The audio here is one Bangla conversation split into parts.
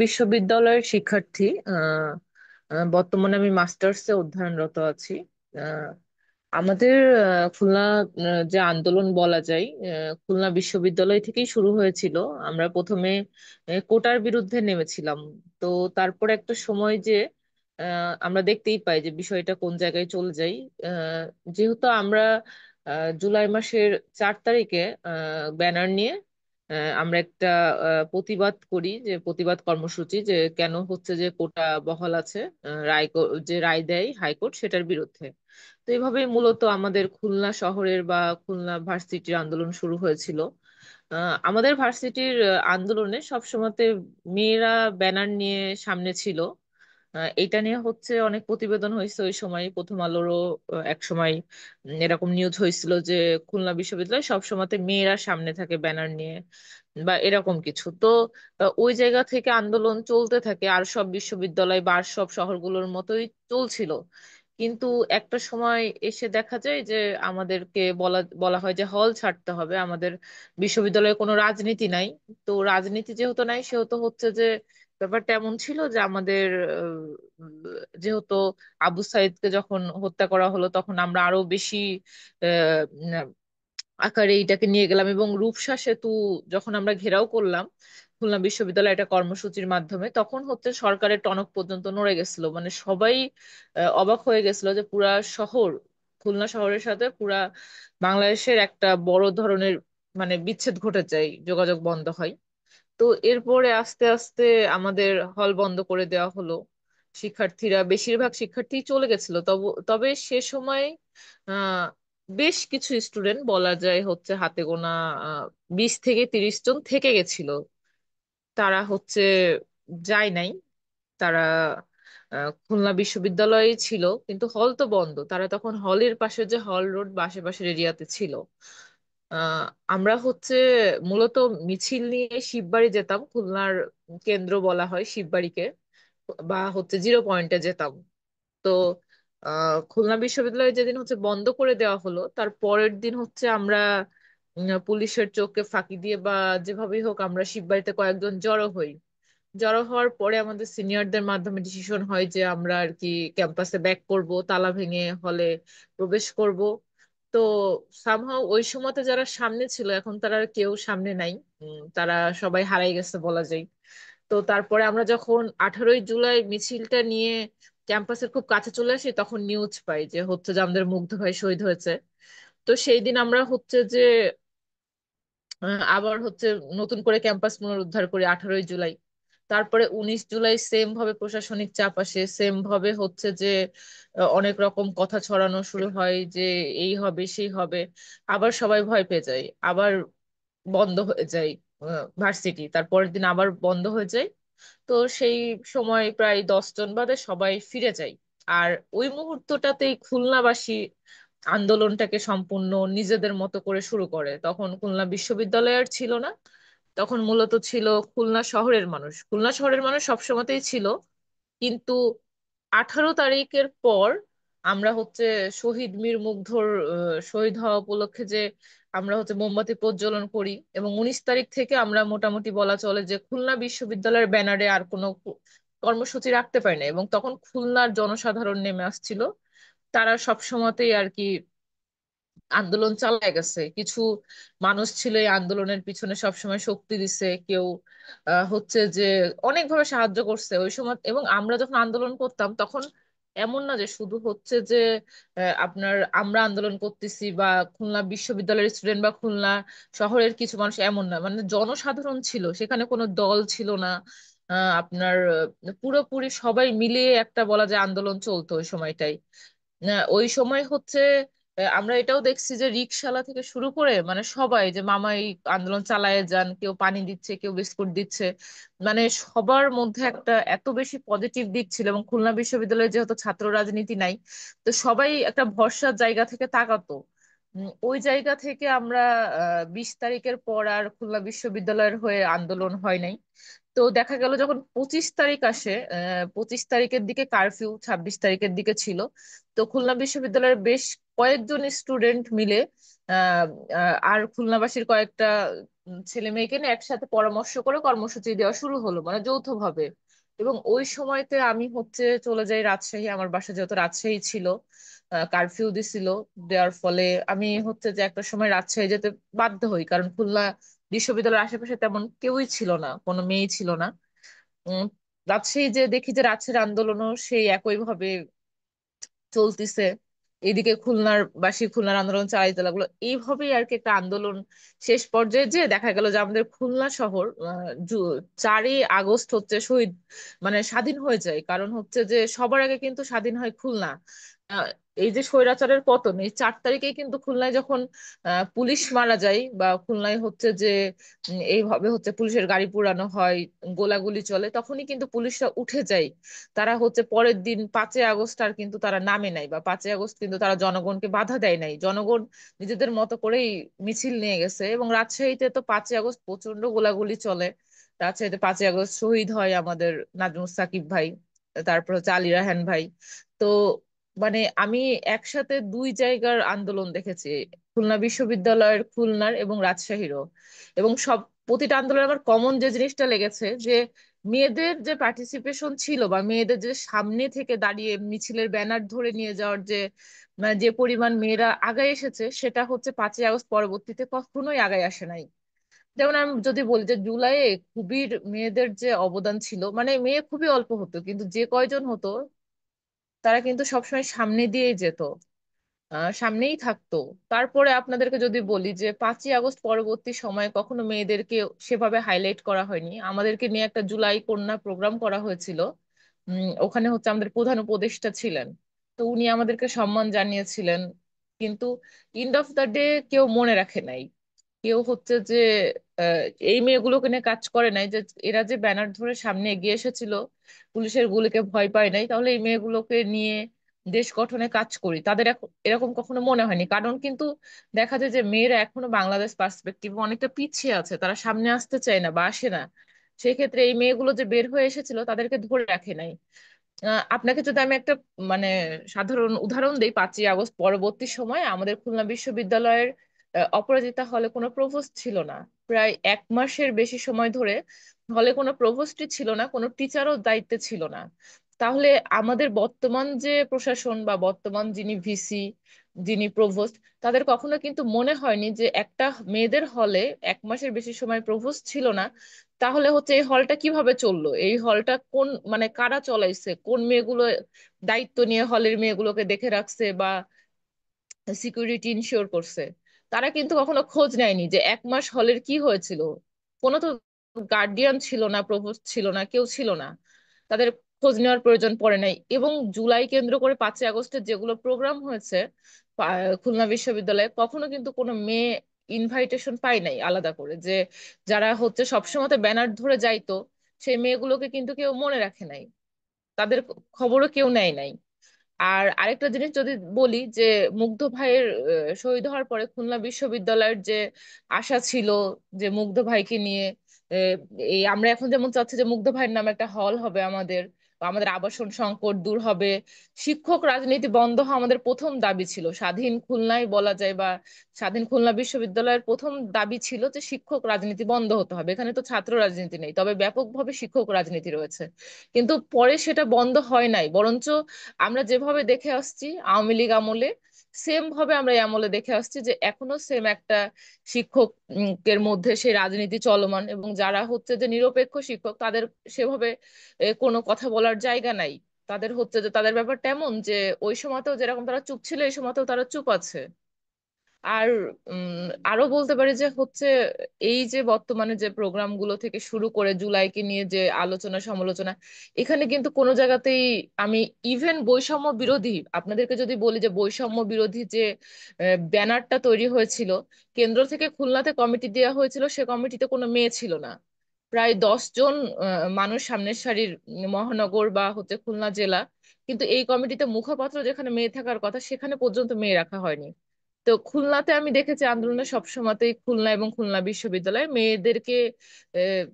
বিশ্ববিদ্যালয়ের শিক্ষার্থী। আহ, বর্তমানে আমি মাস্টার্সে অধ্যয়নরত আছি। আহ, আমাদের খুলনা যে আন্দোলন বলা যায়, খুলনা বিশ্ববিদ্যালয় থেকেই শুরু হয়েছিল। আমরা প্রথমে কোটার বিরুদ্ধে নেমেছিলাম। তো তারপর একটা সময় যে আমরা দেখতেই পাই যে বিষয়টা কোন জায়গায় চলে যায়। আহ, যেহেতু আমরা জুলাই মাসের 4 তারিখে ব্যানার নিয়ে আমরা একটা প্রতিবাদ করি, যে প্রতিবাদ কর্মসূচি, যে কেন হচ্ছে যে কোটা বহাল আছে, যে রায় দেয় হাইকোর্ট সেটার বিরুদ্ধে। তো এইভাবেই মূলত আমাদের খুলনা শহরের বা খুলনা ভার্সিটির আন্দোলন শুরু হয়েছিল। আমাদের ভার্সিটির আন্দোলনে সবসময়তে মেয়েরা ব্যানার নিয়ে সামনে ছিল। এটা নিয়ে হচ্ছে অনেক প্রতিবেদন হয়েছে ওই সময়, প্রথম আলোরও এক সময় এরকম নিউজ হয়েছিল যে খুলনা বিশ্ববিদ্যালয়ে সবসময়তে মেয়েরা সামনে থাকে ব্যানার নিয়ে, বা এরকম কিছু। তো ওই জায়গা থেকে আন্দোলন চলতে থাকে, আর সব বিশ্ববিদ্যালয় বা আর সব শহরগুলোর মতোই চলছিল। কিন্তু একটা সময় এসে দেখা যায় যে আমাদেরকে বলা বলা হয় যে হল ছাড়তে হবে। আমাদের বিশ্ববিদ্যালয়ে কোনো রাজনীতি নাই। তো রাজনীতি যেহেতু নাই, সেহেতু হচ্ছে যে ব্যাপারটা এমন ছিল যে আমাদের যেহেতু আবু সাইদকে যখন হত্যা করা হলো, তখন আমরা আরো বেশি আকারে এটাকে নিয়ে গেলাম, এবং রূপসা সেতু যখন আমরা ঘেরাও করলাম খুলনা বিশ্ববিদ্যালয় একটা কর্মসূচির মাধ্যমে, তখন হচ্ছে সরকারের টনক পর্যন্ত নড়ে গেছিল। মানে সবাই অবাক হয়ে গেছিল যে পুরা শহর, খুলনা শহরের সাথে পুরা বাংলাদেশের একটা বড় ধরনের মানে বিচ্ছেদ ঘটে যায়, যোগাযোগ বন্ধ হয়। তো এরপরে আস্তে আস্তে আমাদের হল বন্ধ করে দেওয়া হলো। শিক্ষার্থীরা, বেশিরভাগ শিক্ষার্থী চলে গেছিল। তবে সে সময় আহ বেশ কিছু স্টুডেন্ট, বলা যায় হচ্ছে হাতে গোনা আহ 20 থেকে 30 জন থেকে গেছিল। তারা হচ্ছে যায় নাই। তারা খুলনা বিশ্ববিদ্যালয়ে ছিল, কিন্তু হল তো বন্ধ। তারা তখন হলের পাশে, যে হল রোড বা আশেপাশের এরিয়াতে ছিল। আহ আমরা হচ্ছে মূলত মিছিল নিয়ে শিববাড়ি যেতাম। খুলনার কেন্দ্র বলা হয় শিববাড়িকে, বা হচ্ছে জিরো পয়েন্টে যেতাম। তো খুলনা বিশ্ববিদ্যালয় যেদিন হচ্ছে বন্ধ করে দেওয়া হলো, তার পরের দিন হচ্ছে আমরা পুলিশের চোখকে ফাঁকি দিয়ে বা যেভাবেই হোক আমরা শিববাড়িতে কয়েকজন জড়ো হই। জড়ো হওয়ার পরে আমাদের সিনিয়রদের মাধ্যমে ডিসিশন হয় যে আমরা আর কি ক্যাম্পাসে ব্যাক করব, তালা ভেঙে হলে প্রবেশ করব। তো সামহাও ওই সময়তে যারা সামনে ছিল, এখন তারা আর কেউ সামনে নাই। তারা সবাই হারাই গেছে বলা যায়। তো তারপরে আমরা যখন 18ই জুলাই মিছিলটা নিয়ে ক্যাম্পাসের খুব কাছে চলে আসি, তখন নিউজ পাই যে হচ্ছে যে আমাদের মুগ্ধ ভাই শহীদ হয়েছে। তো সেই দিন আমরা হচ্ছে যে আবার হচ্ছে নতুন করে ক্যাম্পাস পুনরুদ্ধার করি 18ই জুলাই। তারপরে 19 জুলাই সেম ভাবে প্রশাসনিক চাপ আসে, সেম ভাবে হচ্ছে যে অনেক রকম কথা ছড়ানো শুরু হয় যে এই হবে সেই হবে। আবার সবাই ভয় পেয়ে যায়, আবার বন্ধ হয়ে যায় ভার্সিটি। তারপরের দিন আবার বন্ধ হয়ে যায়। তো সেই সময় প্রায় 10 জন বাদে সবাই ফিরে যায়। আর ওই মুহূর্তটাতেই খুলনাবাসী আন্দোলনটাকে সম্পূর্ণ নিজেদের মতো করে শুরু করে। তখন খুলনা বিশ্ববিদ্যালয় আর ছিল না, তখন মূলত ছিল খুলনা শহরের মানুষ। খুলনা শহরের মানুষ সবসময়তেই ছিল, কিন্তু 18 তারিখের পর আমরা হচ্ছে শহীদ মীর মুগ্ধর শহীদ হওয়া উপলক্ষে যে আমরা হচ্ছে মোমবাতি প্রজ্বলন করি, এবং 19 তারিখ থেকে আমরা মোটামুটি বলা চলে যে খুলনা বিশ্ববিদ্যালয়ের ব্যানারে আর কোনো কর্মসূচি রাখতে পারি না। এবং তখন খুলনার জনসাধারণ নেমে আসছিল। তারা সব সময়তেই আর কি আন্দোলন চালায় গেছে। কিছু মানুষ ছিল এই আন্দোলনের পিছনে সবসময় শক্তি দিছে, কেউ হচ্ছে যে অনেকভাবে সাহায্য করছে ওই সময়। এবং আমরা যখন আন্দোলন করতাম তখন এমন না যে শুধু হচ্ছে যে আপনার আমরা আন্দোলন করতেছি বা খুলনা বিশ্ববিদ্যালয়ের স্টুডেন্ট বা খুলনা শহরের কিছু মানুষ, এমন না। মানে জনসাধারণ ছিল সেখানে, কোনো দল ছিল না। আপনার পুরোপুরি সবাই মিলিয়ে একটা বলা যায় আন্দোলন চলতো ওই সময়টাই। না, ওই সময় হচ্ছে আমরা এটাও দেখছি যে রিকশালা থেকে শুরু করে মানে সবাই, যে মামাই আন্দোলন চালায় যান, কেউ পানি দিচ্ছে, কেউ বিস্কুট দিচ্ছে। মানে সবার মধ্যে একটা এত বেশি পজিটিভ দিক ছিল। এবং খুলনা বিশ্ববিদ্যালয়ে যেহেতু ছাত্র রাজনীতি নাই, তো সবাই একটা ভরসার জায়গা থেকে তাকাতো। ওই জায়গা থেকে আমরা 20 তারিখের পর আর খুলনা বিশ্ববিদ্যালয়ের হয়ে আন্দোলন হয় নাই। তো দেখা গেল যখন 25 তারিখ আসে, 25 তারিখের দিকে কারফিউ 26 তারিখের দিকে ছিল। তো খুলনা বিশ্ববিদ্যালয়ের বেশ কয়েকজন স্টুডেন্ট মিলে আহ আর খুলনাবাসীর কয়েকটা ছেলে মেয়েকে নিয়ে একসাথে পরামর্শ করে কর্মসূচি দেওয়া শুরু হলো, মানে যৌথভাবে। এবং ওই সময়তে আমি হচ্ছে চলে যাই রাজশাহী, আমার বাসা যেহেতু রাজশাহী ছিল, কারফিউ দিছিল, দেওয়ার ফলে আমি হচ্ছে যে একটা সময় রাজশাহী যেতে বাধ্য হই, কারণ খুলনা বিশ্ববিদ্যালয়ের আশেপাশে তেমন কেউই ছিল না, কোনো মেয়েই ছিল না। উম রাজশাহী যে দেখি যে রাজশাহীর আন্দোলনও সেই একই ভাবে চলতিছে, এদিকে খুলনার আন্দোলন চালাইতে লাগলো, এইভাবেই আর কি একটা আন্দোলন শেষ পর্যায়ে যে দেখা গেল যে আমাদের খুলনা শহর 4ই আগস্ট হচ্ছে শহীদ, মানে স্বাধীন হয়ে যায়। কারণ হচ্ছে যে সবার আগে কিন্তু স্বাধীন হয় খুলনা। আহ, এই যে স্বৈরাচারের পতন, এই 4 তারিখেই কিন্তু খুলনায় যখন পুলিশ মারা যায়, বা খুলনায় হচ্ছে যে এইভাবে হচ্ছে পুলিশের গাড়ি পোড়ানো হয়, গোলাগুলি চলে, তখনই কিন্তু পুলিশরা উঠে যায়। তারা হচ্ছে পরের দিন 5ই আগস্ট আর কিন্তু তারা নামে নাই, বা 5ই আগস্ট কিন্তু তারা জনগণকে বাধা দেয় নাই, জনগণ নিজেদের মতো করেই মিছিল নিয়ে গেছে। এবং রাজশাহীতে তো 5ই আগস্ট প্রচন্ড গোলাগুলি চলে। রাজশাহীতে 5ই আগস্ট শহীদ হয় আমাদের নাজমুস সাকিব ভাই, তারপর হচ্ছে আলী রায়হান ভাই। তো মানে আমি একসাথে দুই জায়গার আন্দোলন দেখেছি, খুলনা বিশ্ববিদ্যালয়ের, খুলনার এবং রাজশাহীরও। এবং প্রতিটা আন্দোলনে আমার কমন যে জিনিসটা লেগেছে যে মেয়েদের যে পার্টিসিপেশন ছিল, বা মেয়েদের যে সামনে থেকে দাঁড়িয়ে মিছিলের ব্যানার ধরে নিয়ে যাওয়ার যে মানে যে পরিমাণ মেয়েরা আগায় এসেছে, সেটা হচ্ছে 5ই আগস্ট পরবর্তীতে কখনোই আগায় আসে নাই। যেমন আমি যদি বলি যে জুলাইয়ে খুবই মেয়েদের যে অবদান ছিল, মানে মেয়ে খুবই অল্প হতো, কিন্তু যে কয়জন হতো তারা কিন্তু সবসময় সামনে দিয়েই যেত, সামনেই থাকতো। তারপরে আপনাদেরকে যদি বলি যে 5ই আগস্ট পরবর্তী সময়ে কখনো মেয়েদেরকে সেভাবে হাইলাইট করা হয়নি। আমাদেরকে নিয়ে একটা জুলাই কন্যা প্রোগ্রাম করা হয়েছিল, ওখানে হচ্ছে আমাদের প্রধান উপদেষ্টা ছিলেন, তো উনি আমাদেরকে সম্মান জানিয়েছিলেন। কিন্তু এন্ড অফ দা ডে কেউ মনে রাখে নাই, কেউ হচ্ছে যে আহ, এই মেয়েগুলোকে নিয়ে কাজ করে নাই, যে এরা যে ব্যানার ধরে সামনে এগিয়ে এসেছিল, পুলিশের গুলিকে ভয় পায় নাই, তাহলে এই মেয়েগুলোকে নিয়ে দেশ গঠনে কাজ করি, তাদের এরকম কখনো মনে হয়নি। কারণ কিন্তু দেখা যায় যে মেয়েরা এখনো বাংলাদেশ পার্সপেক্টিভ অনেকটা পিছিয়ে আছে, তারা সামনে আসতে চায় না বা আসে না। সেই ক্ষেত্রে এই মেয়েগুলো যে বের হয়ে এসেছিল তাদেরকে ধরে রাখে নাই। আপনাকে যদি আমি একটা মানে সাধারণ উদাহরণ দিই, 5ই আগস্ট পরবর্তী সময়ে আমাদের খুলনা বিশ্ববিদ্যালয়ের অপরাজিতা হলে কোনো প্রভোস্ট ছিল না। প্রায় 1 মাসের বেশি সময় ধরে হলে কোনো প্রভোস্টই ছিল না, কোনো টিচারও দায়িত্বে ছিল না। তাহলে আমাদের বর্তমান যে প্রশাসন, বা বর্তমান যিনি ভিসি, যিনি প্রভোস্ট, তাদের কখনো কিন্তু মনে হয়নি যে একটা মেয়েদের হলে 1 মাসের বেশি সময় প্রভোস্ট ছিল না, তাহলে হচ্ছে এই হলটা কিভাবে চললো, এই হলটা কোন মানে কারা চলাইছে, কোন মেয়েগুলো দায়িত্ব নিয়ে হলের মেয়েগুলোকে দেখে রাখছে বা সিকিউরিটি ইনশিওর করছে। তারা কিন্তু কখনো খোঁজ নেয়নি যে 1 মাস হলের কি হয়েছিল। কোনো তো গার্ডিয়ান ছিল না, প্রভোস্ট ছিল না, কেউ ছিল না, তাদের খোঁজ নেওয়ার প্রয়োজন পড়ে নাই। এবং জুলাই কেন্দ্র করে 5ই আগস্টের যেগুলো প্রোগ্রাম হয়েছে খুলনা বিশ্ববিদ্যালয়ে, কখনো কিন্তু কোনো মেয়ে ইনভাইটেশন পাই নাই আলাদা করে, যে যারা হচ্ছে সবসময় ব্যানার ধরে যাইতো, সেই মেয়েগুলোকে কিন্তু কেউ মনে রাখে নাই, তাদের খবরও কেউ নেয় নাই। আর আরেকটা জিনিস যদি বলি যে মুগ্ধ ভাইয়ের শহীদ হওয়ার পরে খুলনা বিশ্ববিদ্যালয়ের যে আশা ছিল যে মুগ্ধ ভাইকে নিয়ে আহ, এই আমরা এখন যেমন চাচ্ছি যে মুগ্ধ ভাইয়ের নামে একটা হল হবে আমাদের, বা আমাদের আবাসন সংকট দূর হবে, শিক্ষক রাজনীতি বন্ধ হওয়া আমাদের প্রথম দাবি ছিল স্বাধীন খুলনায় বলা যায়, বা স্বাধীন খুলনা বিশ্ববিদ্যালয়ের প্রথম দাবি ছিল যে শিক্ষক রাজনীতি বন্ধ হতে হবে। এখানে তো ছাত্র রাজনীতি নেই, তবে ব্যাপকভাবে শিক্ষক রাজনীতি রয়েছে। কিন্তু পরে সেটা বন্ধ হয় নাই, বরঞ্চ আমরা যেভাবে দেখে আসছি আওয়ামী লীগ আমলে, সেম ভাবে আমরা এই আমলে দেখে আসছি যে এখনো সেম একটা শিক্ষকের মধ্যে সেই রাজনীতি চলমান, এবং যারা হচ্ছে যে নিরপেক্ষ শিক্ষক তাদের সেভাবে কোনো কথা বলার জায়গা নাই। তাদের হচ্ছে যে তাদের ব্যাপারটা এমন যে ওই সময়তেও যেরকম তারা চুপ ছিল, এই সময়তেও তারা চুপ আছে। আর আরো বলতে পারি যে হচ্ছে এই যে বর্তমানে যে প্রোগ্রামগুলো থেকে শুরু করে জুলাইকে নিয়ে যে আলোচনা সমালোচনা, এখানে কিন্তু কোনো জায়গাতেই আমি ইভেন বৈষম্য বিরোধী, আপনাদেরকে যদি বলি যে বৈষম্য বিরোধী যে ব্যানারটা তৈরি হয়েছিল, কেন্দ্র থেকে খুলনাতে কমিটি দেওয়া হয়েছিল, সে কমিটিতে কোনো মেয়ে ছিল না। প্রায় 10 জন মানুষ সামনের সারির, মহানগর বা হচ্ছে খুলনা জেলা, কিন্তু এই কমিটিতে মুখপাত্র যেখানে মেয়ে থাকার কথা সেখানে পর্যন্ত মেয়ে রাখা হয়নি। তো খুলনাতে আমি দেখেছি আন্দোলনে সবসময়তেই খুলনা এবং খুলনা বিশ্ববিদ্যালয়ে মেয়েদেরকে আহ,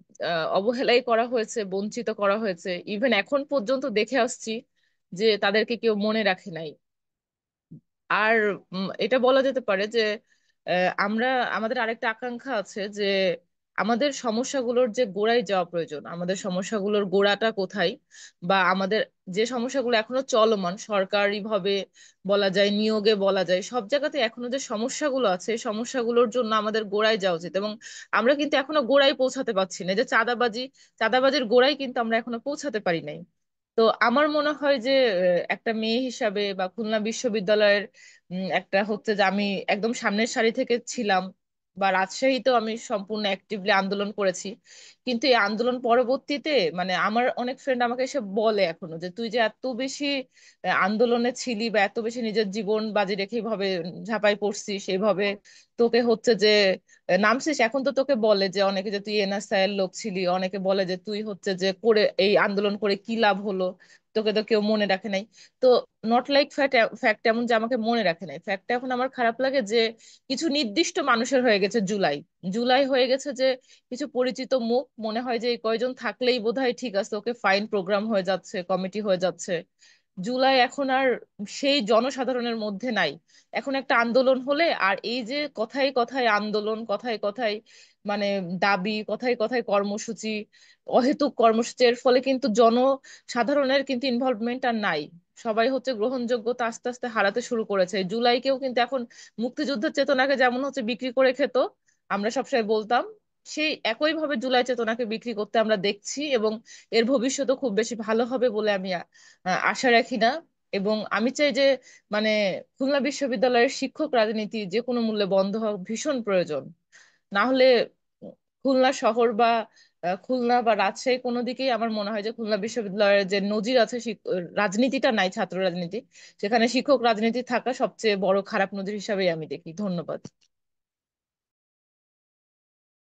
অবহেলাই করা হয়েছে, বঞ্চিত করা হয়েছে। ইভেন এখন পর্যন্ত দেখে আসছি যে তাদেরকে কেউ মনে রাখে নাই। আর এটা বলা যেতে পারে যে আমরা আমাদের আরেকটা আকাঙ্ক্ষা আছে যে আমাদের সমস্যাগুলোর যে গোড়ায় যাওয়া প্রয়োজন, আমাদের সমস্যাগুলোর গোড়াটা কোথায়, বা আমাদের যে সমস্যাগুলো এখনো চলমান সরকারি ভাবে বলা যায়, নিয়োগে বলা যায়, সব জায়গাতে এখনো যে সমস্যাগুলো আছে এই সমস্যাগুলোর জন্য আমাদের গোড়ায় যাওয়া উচিত। এবং আমরা কিন্তু এখনো গোড়ায় পৌঁছাতে পারছি না। এই যে চাঁদাবাজি, চাঁদাবাজির গোড়ায় কিন্তু আমরা এখনো পৌঁছাতে পারি নাই। তো আমার মনে হয় যে একটা মেয়ে হিসাবে বা খুলনা বিশ্ববিদ্যালয়ের একটা হচ্ছে যে আমি একদম সামনের সারি থেকে ছিলাম, বা রাজশাহীতেও আমি সম্পূর্ণ অ্যাক্টিভলি আন্দোলন করেছি। কিন্তু এই আন্দোলন পরবর্তীতে মানে আমার অনেক ফ্রেন্ড আমাকে এসে বলে এখনো যে তুই যে এত বেশি আন্দোলনে ছিলি বা এত বেশি নিজের জীবন বাজি রেখে এইভাবে ঝাঁপাই পড়ছিস, এইভাবে তোকে হচ্ছে যে নামছিস, এখন তো তোকে বলে যে অনেকে যে তুই এনএসআই এর লোক ছিলি, অনেকে বলে যে তুই হচ্ছে যে করে এই আন্দোলন করে কি লাভ হলো, তোকে তো কেউ মনে রাখে নাই। তো নট লাইক ফ্যাক্ট, ফ্যাক্ট এমন যে আমাকে মনে রাখে নাই, ফ্যাক্ট এখন আমার খারাপ লাগে যে কিছু নির্দিষ্ট মানুষের হয়ে গেছে জুলাই, জুলাই হয়ে গেছে যে কিছু পরিচিত মুখ মনে হয় যে এই কয়জন থাকলেই বোধহয় ঠিক আছে, ওকে ফাইন প্রোগ্রাম হয়ে যাচ্ছে, কমিটি হয়ে যাচ্ছে। জুলাই এখন আর সেই জনসাধারণের মধ্যে নাই। এখন একটা আন্দোলন হলে আর এই যে কথায় কথায় আন্দোলন, কথায় কথায় মানে দাবি, কথায় কথায় কর্মসূচি, অহেতুক কর্মসূচির ফলে কিন্তু জনসাধারণের কিন্তু ইনভলভমেন্ট আর নাই। সবাই হচ্ছে গ্রহণযোগ্যতা আস্তে আস্তে হারাতে শুরু করেছে। জুলাইকেও কিন্তু এখন মুক্তিযুদ্ধের চেতনাকে যেমন হচ্ছে বিক্রি করে খেত, আমরা সবসময় বলতাম, সেই একইভাবে জুলাই চেতনাকে বিক্রি করতে আমরা দেখছি। এবং এর ভবিষ্যৎও খুব বেশি ভালো হবে বলে আমি আশা রাখি না। এবং আমি চাই যে মানে খুলনা বিশ্ববিদ্যালয়ের শিক্ষক রাজনীতি যে কোনো মূল্যে বন্ধ হওয়া ভীষণ প্রয়োজন। না হলে খুলনা শহর বা খুলনা বা রাজশাহী কোনো দিকেই আমার মনে হয় যে খুলনা বিশ্ববিদ্যালয়ের যে নজির আছে রাজনীতিটা নাই, ছাত্র রাজনীতি, সেখানে শিক্ষক রাজনীতি থাকা সবচেয়ে বড় খারাপ নজির হিসাবেই আমি দেখি। ধন্যবাদ।